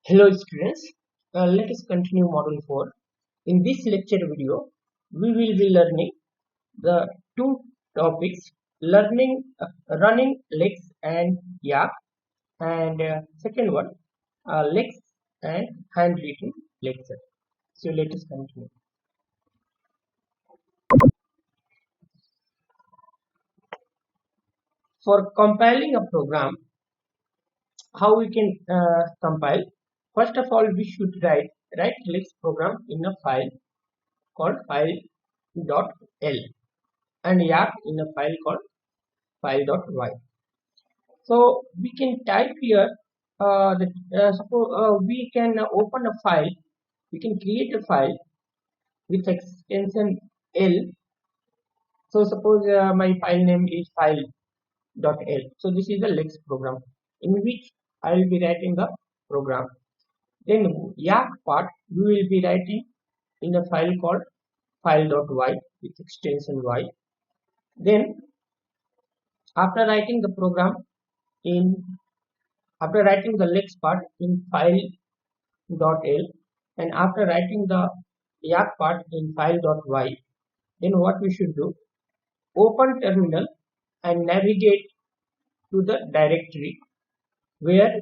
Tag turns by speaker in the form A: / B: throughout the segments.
A: Hello students, let us continue module 4. In this lecture video, we will be learning the two topics learning running legs and yak, and second one legs and handwritten lecture. So let us continue. For compiling a program, how we can compile? First of all, we should write legs program in a file called file.l and yak in a file called file.y. So we can type here suppose we can open a file, we can create a file with extension L. So suppose my file name is file.l. So this is the lex program in which I will be writing the program. Then yak part we will be writing in a file called file.y with extension y. Then after writing the program in after writing the lex part in file.l and after writing the yak part in file.y, then what we should do, open terminal and navigate to the directory where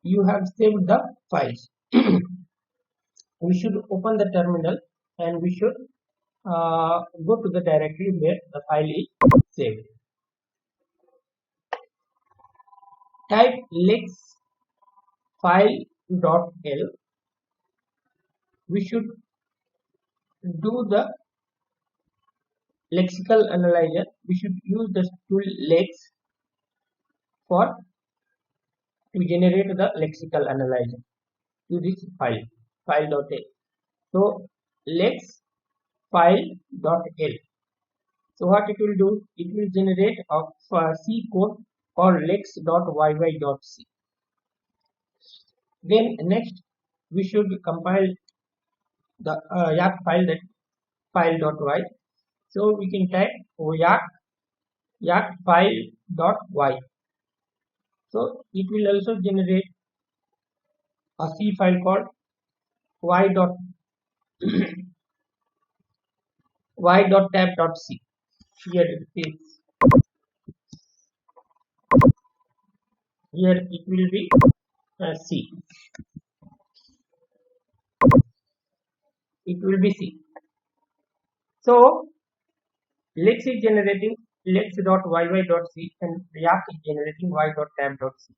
A: you have saved the files. We should open the terminal and we should go to the directory where the file is saved. Type lex file.l. We should do the lexical analyzer. We should use the tool lex for to generate the lexical analyzer to this file.l. So lex file.l. So what it will do, it will generate a C code called lex.yy.c. Then next we should compile the yak file, that file.y. So we can type yak file.y. So it will also generate a C file called y.tab.c. Here it will be C. It will be C. So lex is generating lex.yy.c and yak is generating y.tab.c.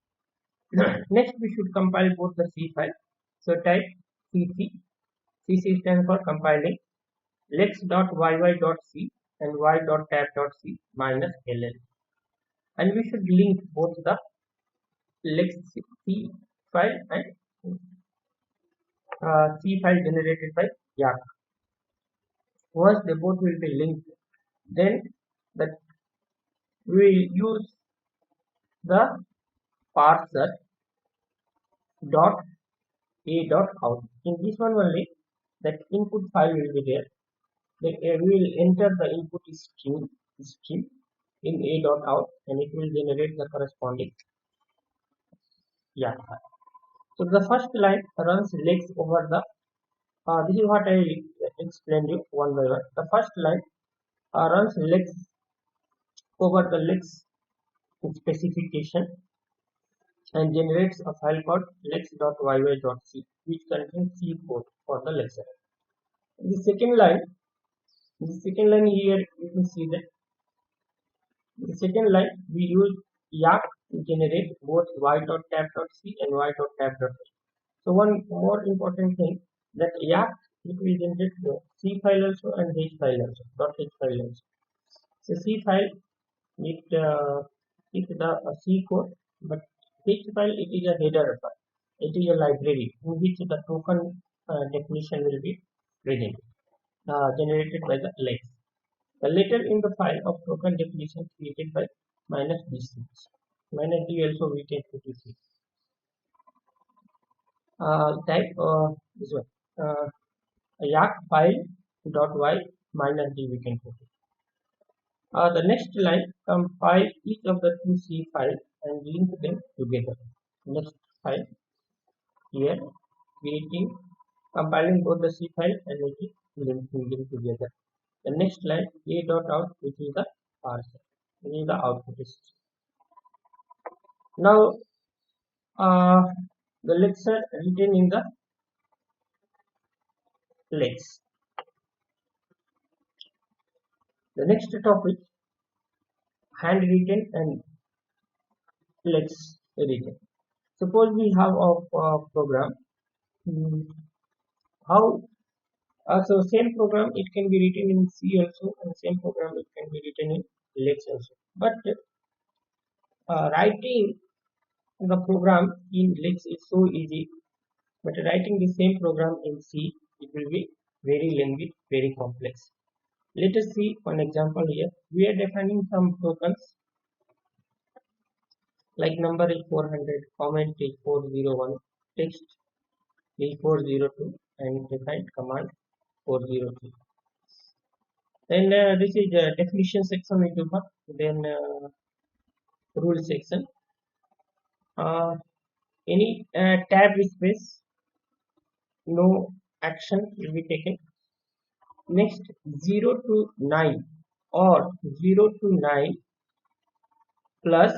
A: Next we should compile both the C file. So type cc. cc stands for compiling lex.yy.c and y.tab.c minus ll, and we should link both the lex C file and C file generated by yak. Once they both will be linked, then that we will use the parser dot a dot out. In this one only, that input file will be there. Then we will enter the input string in a dot out, and it will generate the corresponding yak file. So the first line runs lex over the. This is what I explained you one by one. The first line runs lex over the lex specification and generates a file called lex.yy.c, which contains C code for the lecture. The second line here you can see that the second line we use yak to generate both y.tab.c and y.tab.c. So one more important thing, that yak it will generate the C file also and H file also, .h file also. So C file it is the C code, but H file it is a header file. It is a library in which the token definition will be present, generated by the lex. The letter in the file of token definition created by minus D6. Minus D also we can put it. Type this one yak file dot y minus D we can put it. The next line, compile each of the two C files and link them together. Next file. here creating compiling both the C file and making linking them together. The next line a dot out, which is the parser, which is the output is. Now the legs are written in the legs. The next topic, handwritten and legs written. Suppose we have a program. How so same program it can be written in C also, and same program it can be written in legs also. But writing the program in legs is so easy, but writing the same program in C, it will be very lengthy, very complex. Let us see one example here. We are defining some tokens like number is 400, comment is 401, text is 402, and define command 403. Then this is the definition section we do have. Then rule section. Any tab space, no action will be taken. Next 0 to 9 or 0 to 9 plus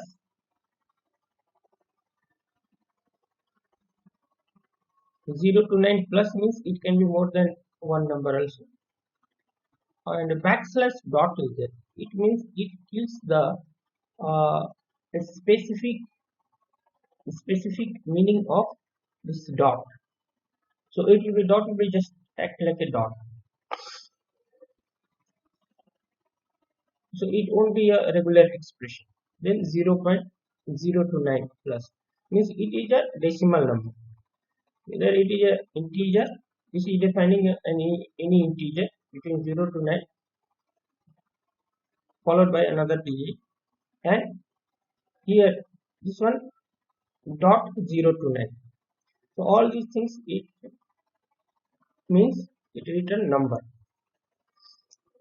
A: 0 to 9 plus means it can be more than one number also. And backslash dot is there. It means it gives the a specific meaning of this dot. So it will be dot will be just act like a dot. So it won't be a regular expression. Then 0.0 to 9 plus means it is a decimal number. Either it is a integer, this is defining any integer between 0 to 9 followed by another digit, and here this one dot 0 to 9. So all these things it means it return number.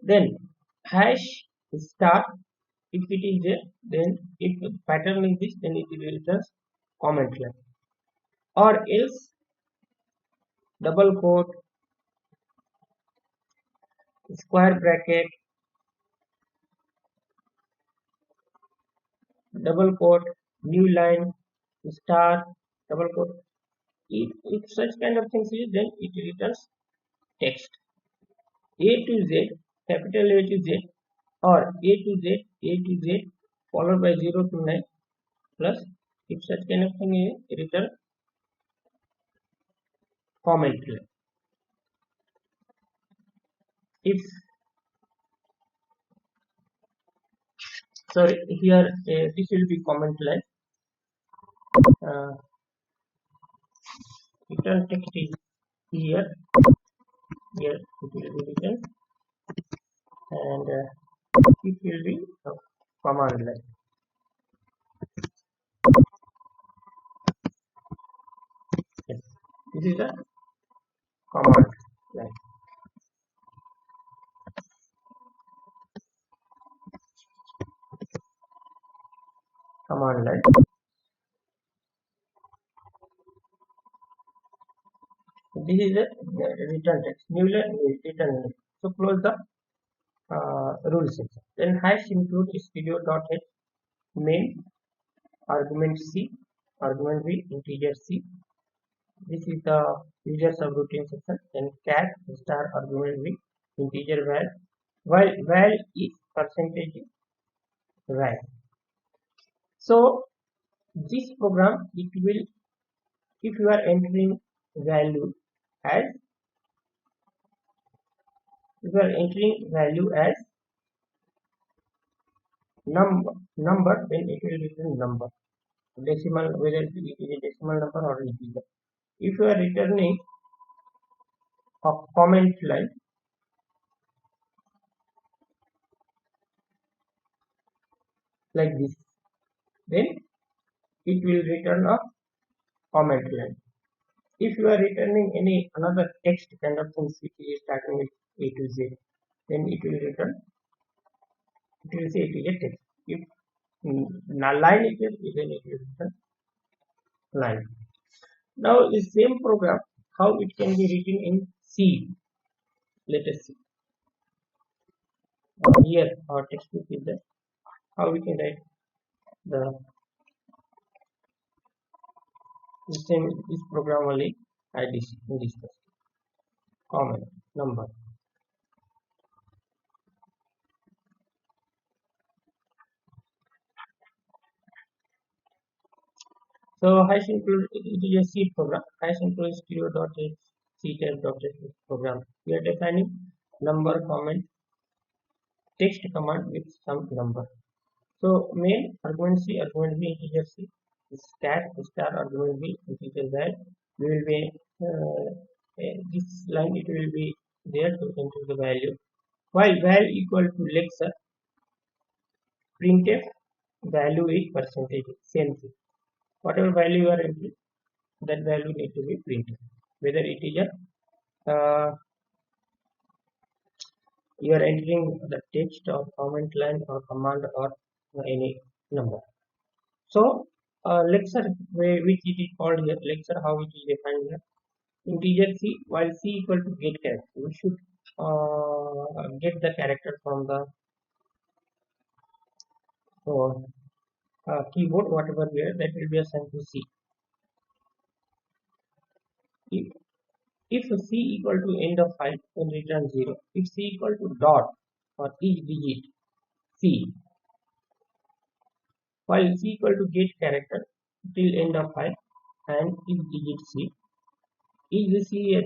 A: Then hash star, if it is there, then if pattern is this, then it returns comment line, or else double quote, square bracket, double quote, new line, star, double quote. If such kind of things is, then it returns text. A to Z, capital A to Z, or A to Z followed by 0 to 9 plus, if such kind of thing is, return comment line. If sorry, here this will be comment line. Return text is here it will be written, and it will be command line. Yes, this is a command line. Command line. This is the return text. New line return. So close the rule section. Then hash include studio.h main argument C, argument B, integer C. This is the user subroutine section. Then cat star argument B, integer val, while val is percentage val. So this program, it will, if you are entering value as, if you are entering value as number, then it will return number, decimal, whether it is a decimal number or integer. If you are returning a comment line, like this, then it will return a comment line. If you are returning any another text kind of things which is starting with A to Z, then it will return, it will say it is a text. If line it is, then it will return line. Now the same program, how it can be written in C. Let us see. Here our textbook is there. How we can write the same this program only IDC in this case. Common number. So hash include it is a C program. Hash include stereo.h C type.h program. We are defining number comment text command with some number. So main argument C, argument B, integer C, stat star argument B, integer that we will be this line it will be there to enter the value. While val equal to lexer, printf value is percentage same thing. Whatever value you are entering, that value need to be printed. Whether it is a you are entering the text or comment line or command or any number. So lexer which it is called here lexer how it is defined here integer c while c equal to get character we should get the character from the keyboard whatever here that will be assigned to c. If, if c equal to end of file then return 0. If c equal to dot or each digit c while c equal to get character till end of file and each digit c is the c a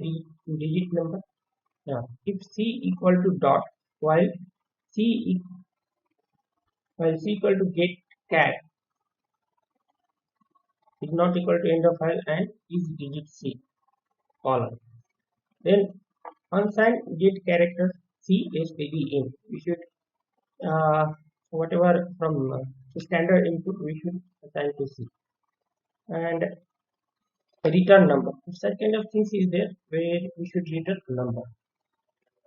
A: digit number. Now if c equal to dot while c while c equal to get char is not equal to end of file and is digit c column. Then unsigned get character c std in. We should whatever from standard input we should assign to c and return number. If such kind of things is there where we should return number.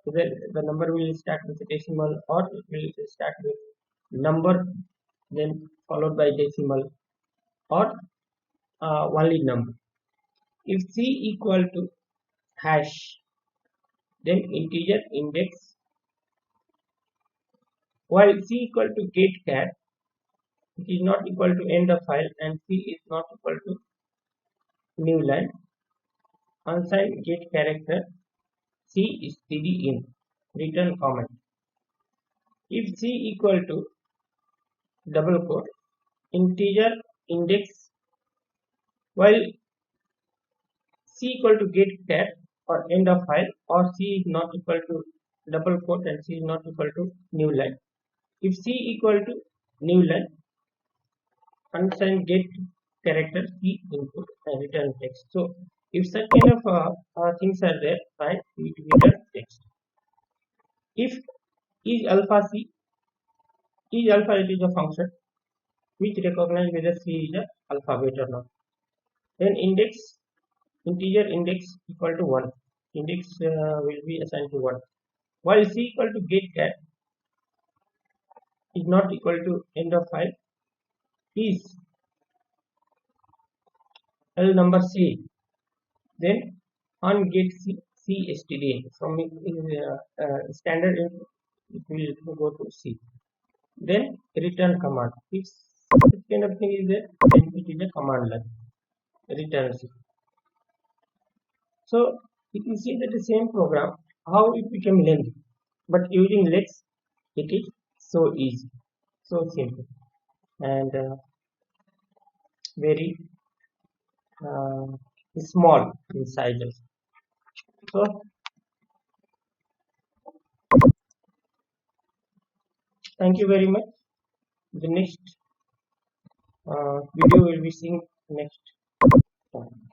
A: So the number will start with a decimal or it will start with number then followed by decimal or only number. If c equal to hash then integer index while c equal to get char it is not equal to end of file and c is not equal to new line unsigned get character c is std in return comment. If c equal to double quote integer index while c equal to get char or end of file or c is not equal to double quote and c is not equal to new line. If c equal to new line unsigned get character c input and return text. So if such kind of things are there fine we return text. If is alpha c is alpha it is a function which recognize whether c is a alphabet or not. Then index integer index equal to 1 index will be assigned to 1 while c equal to get char is not equal to end of file is L number c then on get c std from standard input it will go to c then return command if this kind of thing is there then it is a command line return c. So you can see that the same program how it became lengthy but using lex it is so easy so simple and very small in size also. So thank you very much. The next video will be seeing next time.